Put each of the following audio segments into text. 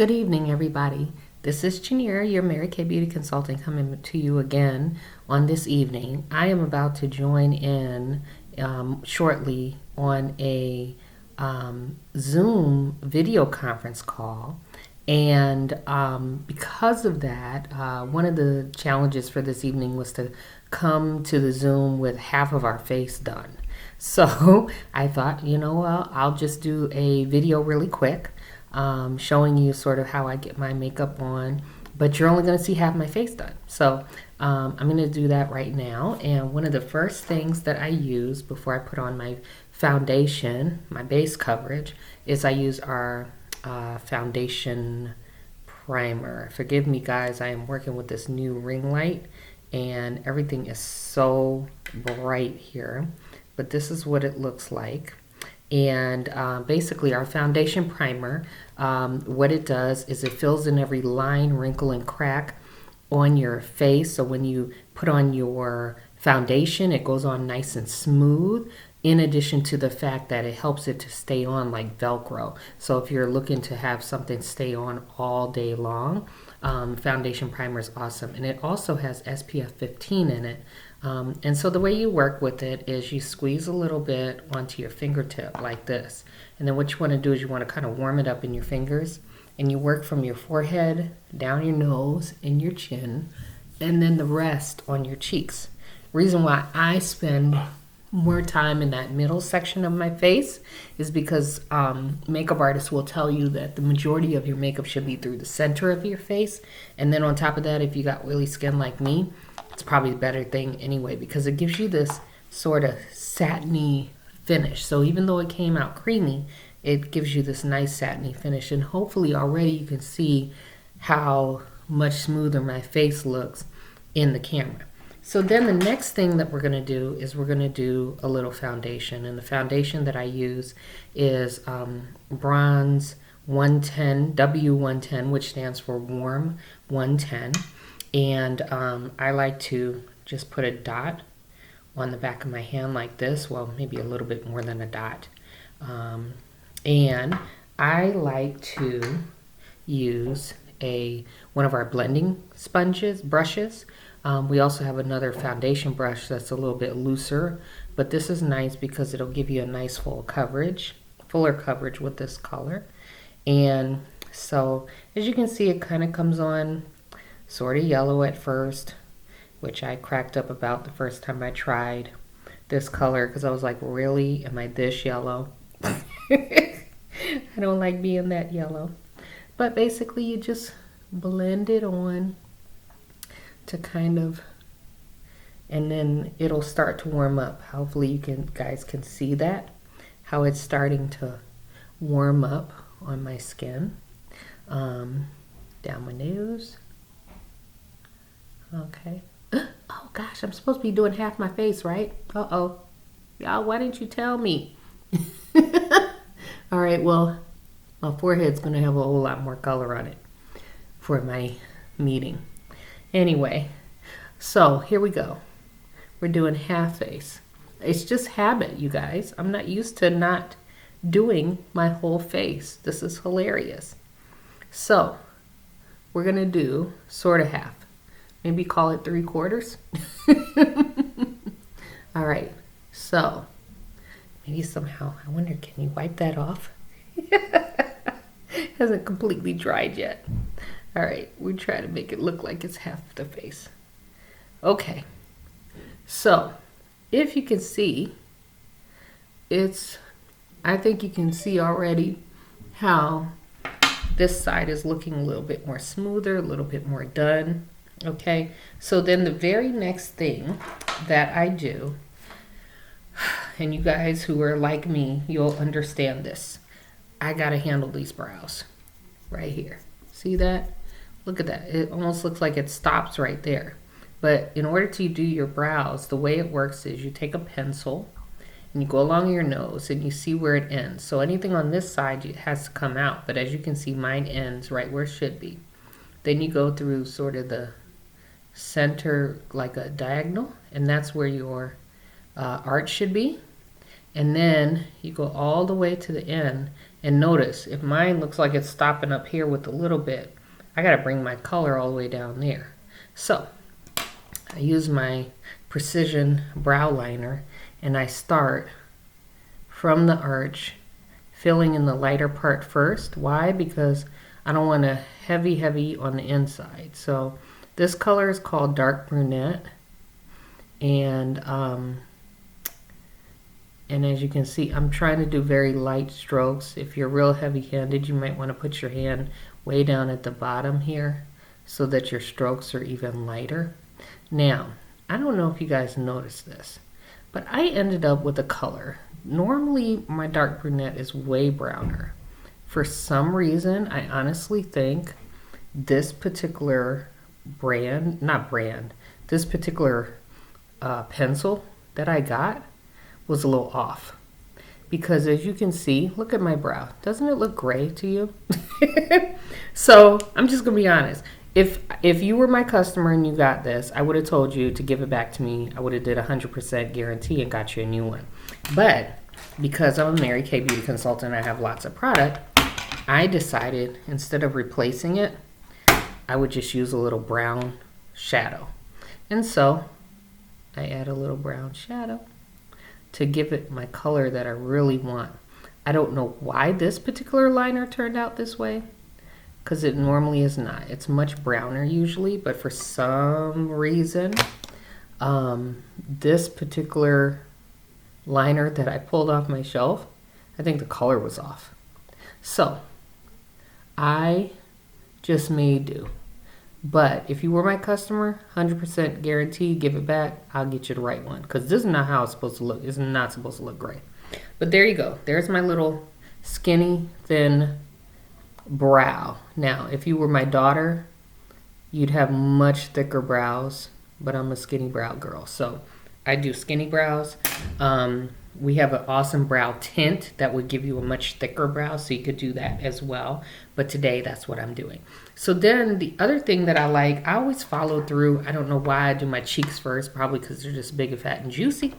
Good evening, everybody. This is Janira, your Mary Kay Beauty Consultant, coming to you again on this evening. I am about to join in shortly on a Zoom video conference call. And because of that, one of the challenges for this evening was to come to the Zoom with half of our face done. So I thought, I'll just do a video really quick showing you sort of how I get my makeup on, but you're only going to see half my face done. So I'm going to do that right now. And one of the first things that I use before I put on my foundation, my base coverage, is I use our foundation primer. Forgive me, guys, I am working with this new ring light and everything is so bright here, but this is what it looks like. And basically our foundation primer, what it does is it fills in every line, wrinkle, and crack on your face. So when you put on your foundation, it goes on nice and smooth, in addition to the fact that it helps it to stay on like Velcro. So if you're looking to have something stay on all day long, foundation primer is awesome. And it also has SPF 15 in it. And so the way you work with it is you squeeze a little bit onto your fingertip like this. And then what you want to do is you want to kind of warm it up in your fingers. And you work from your forehead, down your nose, and your chin, and then the rest on your cheeks. Reason why I spend more time in that middle section of my face is because makeup artists will tell you that the majority of your makeup should be through the center of your face. And then on top of that, if you got oily skin like me, it's probably the better thing anyway, because it gives you this sort of satiny finish. So even though it came out creamy, it gives you this nice satiny finish. And hopefully already you can see how much smoother my face looks in the camera. So then the next thing that we're going to do is we're going to do a little foundation. And the foundation that I use is Bronze 110, W110, which stands for Warm 110. And I like to just put a dot on the back of my hand like this. Well, maybe a little bit more than a dot. And I like to use one of our blending brushes. We also have another foundation brush that's a little bit looser, but this is nice because it'll give you a nice fuller coverage with this color. And so as you can see, it kind of comes on sort of yellow at first, which I cracked up about the first time I tried this color because I was like, really? Am I this yellow? I don't like being that yellow. But basically you just blend it on to kind of, and then it'll start to warm up. Hopefully you guys can see that, how it's starting to warm up on my skin. Down my nose. Okay. Oh gosh, I'm supposed to be doing half my face, right? Uh-oh. Y'all, why didn't you tell me? All right, well, my forehead's going to have a whole lot more color on it for my meeting. Anyway, so here we go. We're doing half face. It's just habit, you guys. I'm not used to not doing my whole face. This is hilarious. So we're going to do sort of half. Maybe call it 3/4. All right, so maybe somehow, I wonder, can you wipe that off? Hasn't completely dried yet. All right, we try to make it look like it's half the face. Okay, so if you can see, I think you can see already how this side is looking a little bit more smoother, a little bit more done. Okay, so then the very next thing that I do, and you guys who are like me, you'll understand this. I gotta handle these brows right here. See that? Look at that. It almost looks like it stops right there. But in order to do your brows, the way it works is you take a pencil and you go along your nose and you see where it ends. So anything on this side has to come out, but as you can see, mine ends right where it should be. Then you go through sort of the center, like a diagonal, and that's where your arch should be. And then you go all the way to the end And notice, if mine looks like it's stopping up here with a little bit, I gotta bring my color all the way down there. So, I use my Precision brow liner and I start from the arch, filling in the lighter part first. Why? Because I don't want a heavy on the inside. So, this color is called Dark Brunette. And as you can see, I'm trying to do very light strokes. If you're real heavy-handed, you might want to put your hand way down at the bottom here so that your strokes are even lighter. Now, I don't know if you guys noticed this, but I ended up with a color. Normally, my dark brunette is way browner. For some reason, I honestly think this particular this particular pencil that I got was a little off. Because as you can see, look at my brow. Doesn't it look gray to you? So I'm just gonna be honest. If you were my customer and you got this, I would have told you to give it back to me. I would have did 100% guarantee and got you a new one. But because I'm a Mary Kay beauty consultant, I have lots of product. I decided instead of replacing it, I would just use a little brown shadow. And so I add a little brown shadow to give it my color that I really want. I don't know why this particular liner turned out this way, because it normally is not. It's much browner usually, but for some reason, this particular liner that I pulled off my shelf, I think the color was off. So I just made do. But if you were my customer, 100% guarantee, give it back, I'll get you the right one. Because this is not how it's supposed to look. It's not supposed to look gray. But there you go. There's my little skinny, thin brow. Now, if you were my daughter, you'd have much thicker brows. But I'm a skinny brow girl. So I do skinny brows. We have an awesome brow tint that would give you a much thicker brow, so you could do that as well. But today, that's what I'm doing. So then the other thing that I like, I always follow through. I don't know why I do my cheeks first, probably because they're just big and fat and juicy.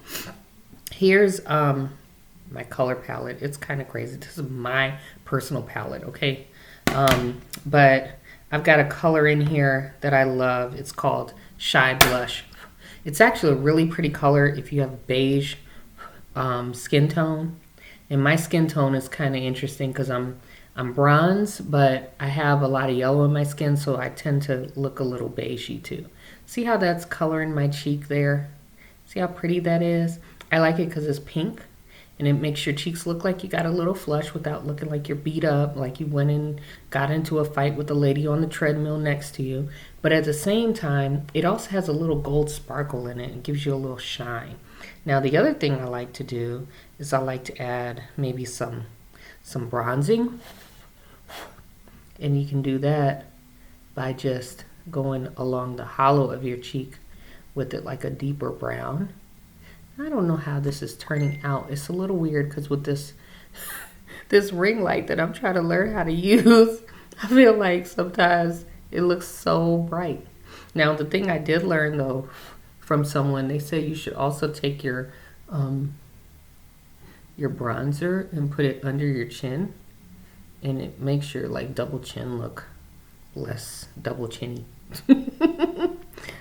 Here's my color palette. It's kind of crazy. This is my personal palette, okay? But I've got a color in here that I love. It's called Shy Blush. It's actually a really pretty color if you have beige skin tone. And my skin tone is kind of interesting because I'm bronze, but I have a lot of yellow in my skin, so I tend to look a little beigey too. See how that's coloring my cheek there? See how pretty that is? I like it because it's pink, and it makes your cheeks look like you got a little flush without looking like you're beat up, like you went and got into a fight with the lady on the treadmill next to you. But at the same time, it also has a little gold sparkle in it. It gives you a little shine. Now, the other thing I like to do is I like to add maybe some bronzing. And you can do that by just going along the hollow of your cheek with it like a deeper brown. I don't know how this is turning out. It's a little weird because with this ring light that I'm trying to learn how to use, I feel like sometimes it looks so bright. Now, the thing I did learn though from someone, they said you should also take your bronzer and put it under your chin, and it makes your like double chin look less double chinny.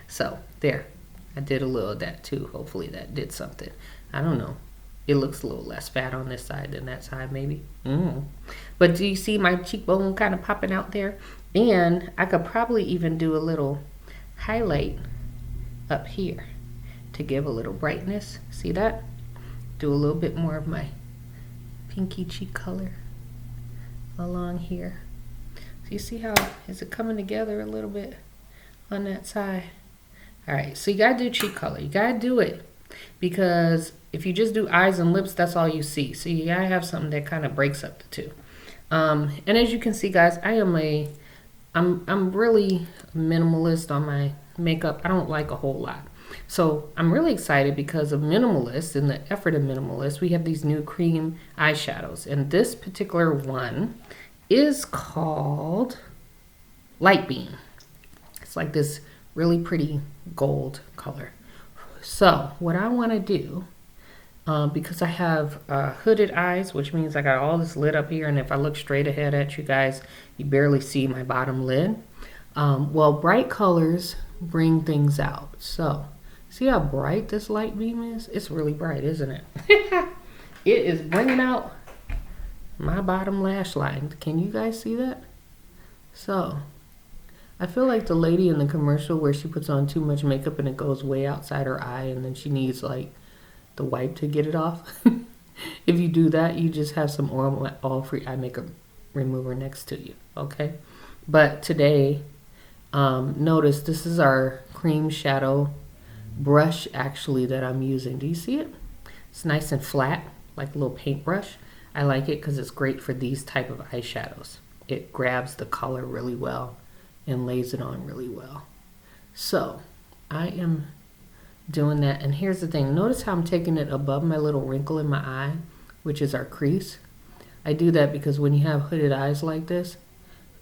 So there, I did a little of that too. Hopefully that did something. I don't know. It looks a little less fat on this side than that side maybe. But do you see my cheekbone kind of popping out there? And I could probably even do a little highlight up here to give a little brightness. See that? Do a little bit more of my pinky cheek color along here. So you see how is it coming together a little bit on that side? All right, so you gotta do cheek color. You gotta do it because if you just do eyes and lips, that's all you see. So you gotta have something that kind of breaks up the two. And as you can see, guys, I'm really minimalist on my makeup. I don't like a whole lot. So I'm really excited because of minimalist and the effort of minimalist. We have these new Creme eyeshadows, and this particular one is called Light Beam. It's like this really pretty gold color. So what I want to do because I have hooded eyes, which means I got all this lid up here, and if I look straight ahead at you guys, you barely see my bottom lid. Well, bright colors bring things out. So, see how bright this light beam is? It's really bright, isn't it? It is bringing out my bottom lash line. Can you guys see that? So, I feel like the lady in the commercial where she puts on too much makeup and it goes way outside her eye, and then she needs like the wipe to get it off. If you do that, you just have some oil-free eye makeup remover next to you, okay? But today, notice this is our cream shadow brush actually that I'm using. Do you see it? It's nice and flat, like a little paintbrush. I like it because it's great for these type of eyeshadows. It grabs the color really well and lays it on really well. So I am doing that, and here's the thing. Notice how I'm taking it above my little wrinkle in my eye, which is our crease. I do that because when you have hooded eyes like this,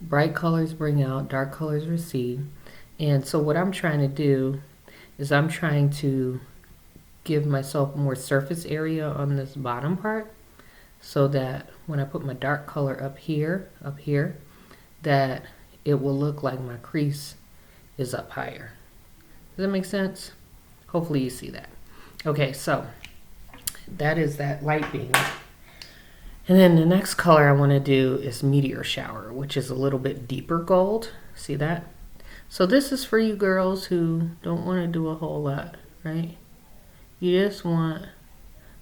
bright colors bring out, dark colors recede. And so what I'm trying to do is I'm trying to give myself more surface area on this bottom part, so that when I put my dark color up here, that it will look like my crease is up higher. Does that make sense? Hopefully you see that. Okay, so that is that light beam. And then the next color I want to do is Meteor Shower, which is a little bit deeper gold. See that? So this is for you girls who don't want to do a whole lot, right? You just want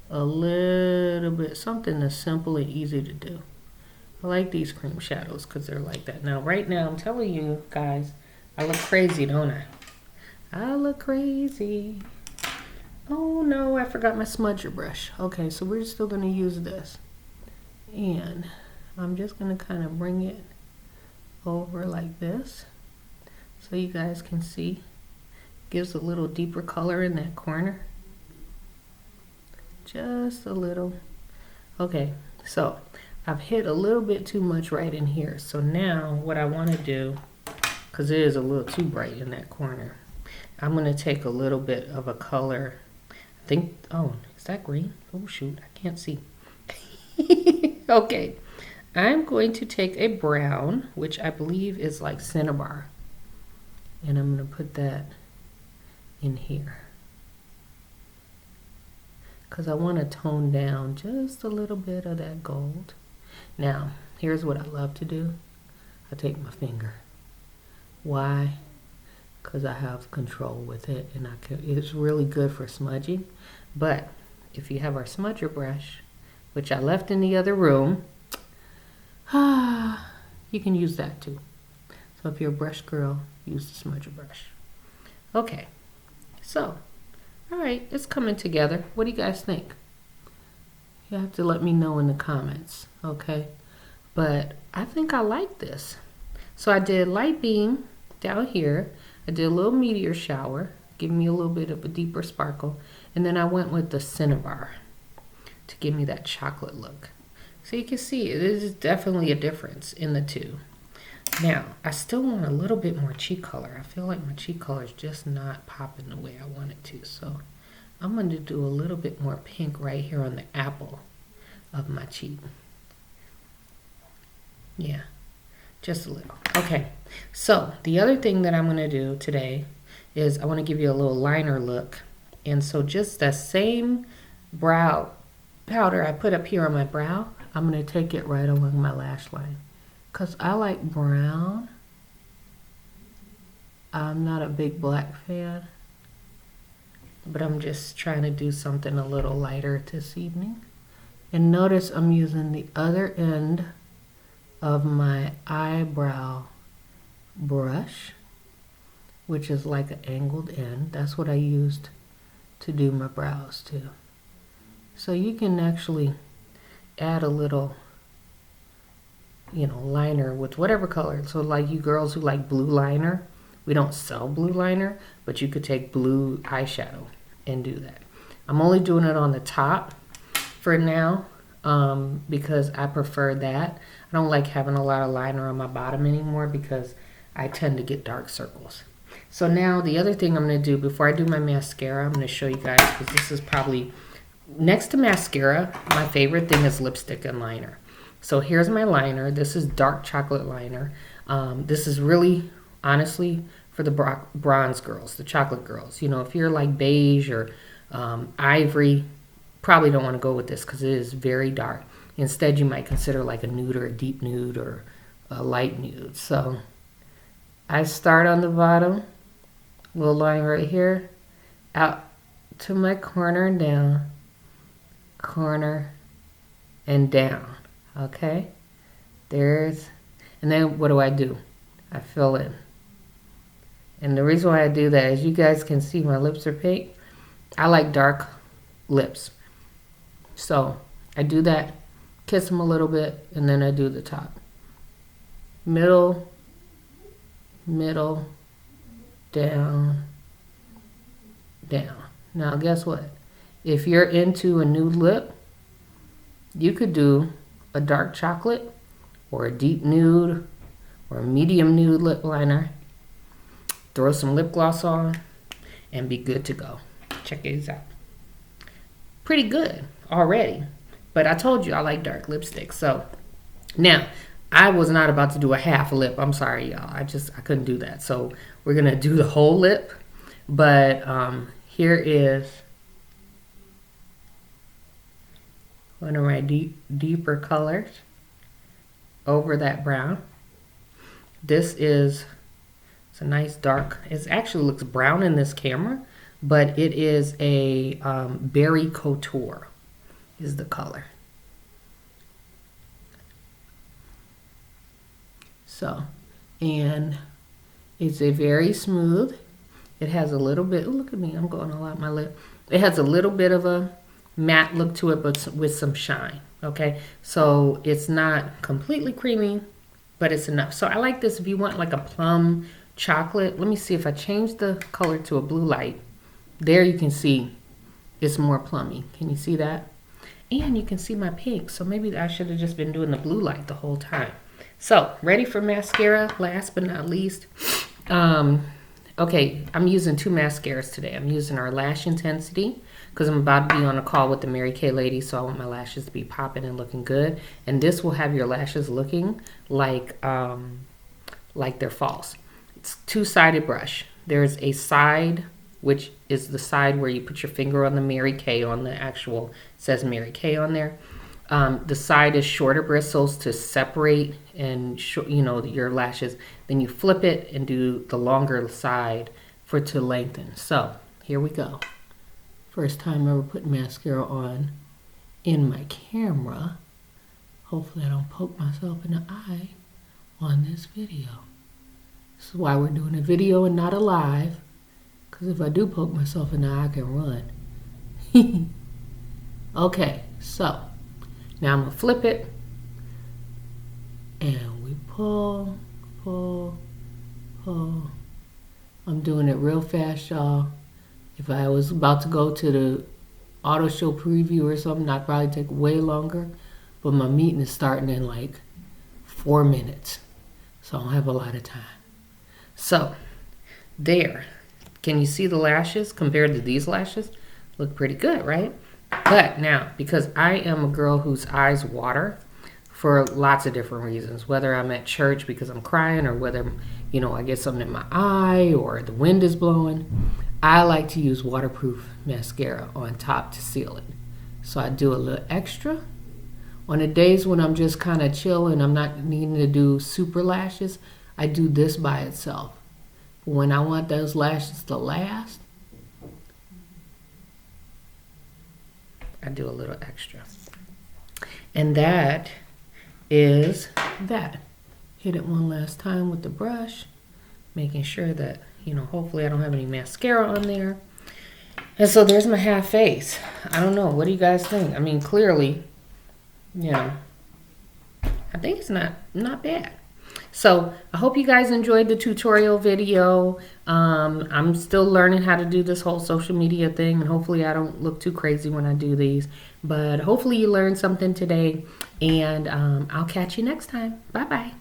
a little bit, something that's simple and easy to do. I like these cream shadows because they're like that. Now, right now, I'm telling you guys, I look crazy, don't I? I look crazy. Oh no, I forgot my smudger brush. Okay, so we're still going to use this. And I'm just going to kind of bring it over like this so you guys can see. Gives a little deeper color in that corner. Just a little. Okay, so I've hit a little bit too much right in here. So now what I want to do, because it is a little too bright in that corner, I'm going to take a little bit of a color. I think, oh, is that green? Oh shoot, I can't see. Okay, I'm going to take a brown, which I believe is like Cinnabar, and I'm going to put that in here because I want to tone down just a little bit of that gold. Now, here's what I love to do. I take my finger. Why? Because I have control with it, and it's really good for smudging. But if you have our smudger brush, which I left in the other room, you can use that too. So if you're a brush girl, use the smudger brush. Okay, so, all right, it's coming together. What do you guys think? You have to let me know in the comments, okay? But I think I like this. So I did light beam down here. I did a little meteor shower, giving me a little bit of a deeper sparkle. And then I went with the Cinnabar to give me that chocolate look. So you can see it is definitely a difference in the two. Now, I still want a little bit more cheek color. I feel like my cheek color is just not popping the way I want it to. So I'm going to do a little bit more pink right here on the apple of my cheek. Yeah, just a little. Okay, so the other thing that I'm going to do today is I want to give you a little liner look. And so just the same brow powder I put up here on my brow, I'm going to take it right along my lash line. Because I like brown. I'm not a big black fan. But I'm just trying to do something a little lighter this evening. And notice I'm using the other end of my eyebrow brush, which is like an angled end. That's what I used to do my brows too. So you can actually add a little, you know, liner with whatever color. So like you girls who like blue liner, we don't sell blue liner, but you could take blue eyeshadow and do that. I'm only doing it on the top for now because I prefer that. I don't like having a lot of liner on my bottom anymore because I tend to get dark circles. So now the other thing I'm going to do before I do my mascara, I'm going to show you guys, because this is probably next to mascara, my favorite thing is lipstick and liner. So here's my liner. This is dark chocolate liner. This is really, honestly, for the bronze girls, the chocolate girls. You know, if you're like beige or ivory, probably don't want to go with this because it is very dark. Instead, you might consider like a nude or a deep nude or a light nude. So I start on the bottom, little line right here, out to my corner and down, corner and down. Okay, and then what do? I fill in. And the reason why I do that is you guys can see my lips are pink. I like dark lips. So I do that, kiss them a little bit, and then I do the top. Middle, down, down. Now guess what? If you're into a nude lip, you could do a dark chocolate or a deep nude or a medium nude lip liner. Throw some lip gloss on and be good to go. Check these out. Pretty good already. But I told you I like dark lipstick. So now I was not about to do a half lip. I'm sorry, y'all. I couldn't do that. So we're going to do the whole lip. But here is one of my deeper colors over that brown. This is it's a nice dark. It actually looks brown in this camera, but it is a berry couture is the color. So, and it's a very smooth. It has a little bit, oh, look at me, I'm going all out my lip. It has a little bit of a matte look to it, but with some shine, okay? So it's not completely creamy, but it's enough. So I like this if you want like a plum chocolate. Let me see if I change the color to a blue light. There you can see it's more plummy. Can you see that? And you can see my pink. So maybe I should have just been doing the blue light the whole time. So ready for mascara, last but not least. Okay, I'm using two mascaras today. I'm using our Lash Intensity because I'm about to be on a call with the Mary Kay lady, so I want my lashes to be popping and looking good. And this will have your lashes looking like they're false. It's two-sided brush. There's a side, which is the side where you put your finger on the Mary Kay, on the actual, says Mary Kay on there. The side is shorter bristles to separate and your lashes. Then you flip it and do the longer side for it to lengthen. So here we go. First time ever putting mascara on in my camera. Hopefully I don't poke myself in the eye on this video. This is why we're doing a video and not a live. Because if I do poke myself in the eye, I can run. Okay, so now I'm going to flip it. And we pull, pull, pull. I'm doing it real fast, y'all. If I was about to go to the auto show preview or something, I'd probably take way longer. But my meeting is starting in like 4 minutes. So I don't have a lot of time. So, there. Can you see the lashes compared to these lashes? Look pretty good, right? But now, because I am a girl whose eyes water for lots of different reasons, whether I'm at church because I'm crying or whether, I get something in my eye or the wind is blowing, I like to use waterproof mascara on top to seal it. So I do a little extra. On the days when I'm just kind of chill and I'm not needing to do super lashes, I do this by itself. When I want those lashes to last, I do a little extra. And that is that. Hit it one last time with the brush, making sure that, hopefully I don't have any mascara on there. And so there's my half face. I don't know. What do you guys think? I mean, clearly, I think it's not bad. So I hope you guys enjoyed the tutorial video. I'm still learning how to do this whole social media thing, and hopefully I don't look too crazy when I do these. But hopefully you learned something today, and I'll catch you next time. Bye-bye.